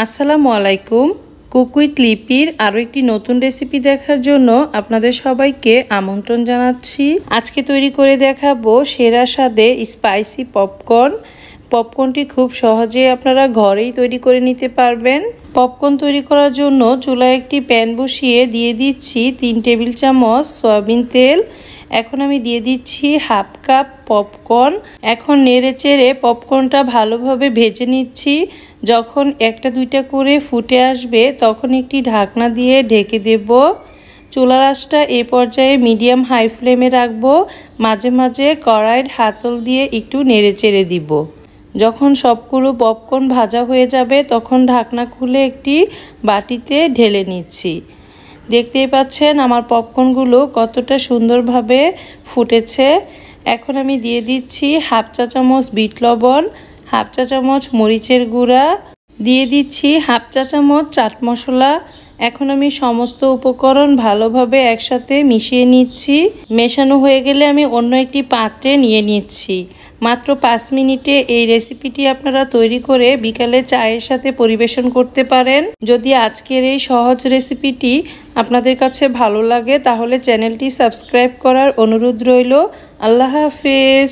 আসসালামু আলাইকুম। Cook with লিপির আরও একটি নতুন রেসিপি দেখার জন্য আপনাদের সবাইকে আমন্ত্রণ জানাচ্ছি। আজকে তৈরি করে দেখাবো সেরা স্বাদে স্পাইসি পপকর্ন। পপকর্নটি খুব সহজে আপনারা ঘরেই তৈরি করে নিতে পারবেন। পপকর্ন তৈরি করার জন্য চুলায় একটি প্যান বসিয়ে দিয়ে দিচ্ছি 3 টেবিল চামচ সয়াবিন তেল। এখন আমি দিয়ে দিচ্ছি হাফ কাপ পপকর্ন। এখন নেড়ে চেড়ে পপকর্নটা ভালোভাবে ভেজে নিচ্ছি। যখন একটা দুইটা করে ফুটে আসবে তখন একটি ঢাকনা দিয়ে ঢেকে দেব। চুলার আঁচটা এ পর্যায়ে মিডিয়াম হাই ফ্লেমে রাখবো। মাঝে মাঝে কড়াইয়ের হাতল দিয়ে একটু নেড়ে চেড়ে দিব। যখন সবগুলো পপকর্ন ভাজা হয়ে যাবে তখন ঢাকনা খুলে একটি বাটিতে ঢেলে নিচ্ছি। দেখতেই পাচ্ছেন আমার পপকর্নগুলো কতটা সুন্দরভাবে ফুটেছে। এখন আমি দিয়ে দিচ্ছি হাফ চা চামচ বিট লবণ, হাফ চা চামচ মরিচের গুঁড়া, দিয়ে দিচ্ছি হাফ চা চামচ চাট মশলা। এখন আমি সমস্ত উপকরণ ভালোভাবে একসাথে মিশিয়ে নিচ্ছি। মেশানো হয়ে গেলে আমি অন্য একটি পাত্রে নিয়ে নিচ্ছি। মাত্র 5 মিনিটে এই রেসিপিটি আপনারা তৈরি করে বিকালে চায়ের সাথে পরিবেশন করতে পারেন। যদি আজকের এই সহজ রেসিপিটি আপনাদের কাছে ভালো লাগে তাহলে চ্যানেলটি সাবস্ক্রাইব করার অনুরোধ রইল। আল্লাহ হাফেজ।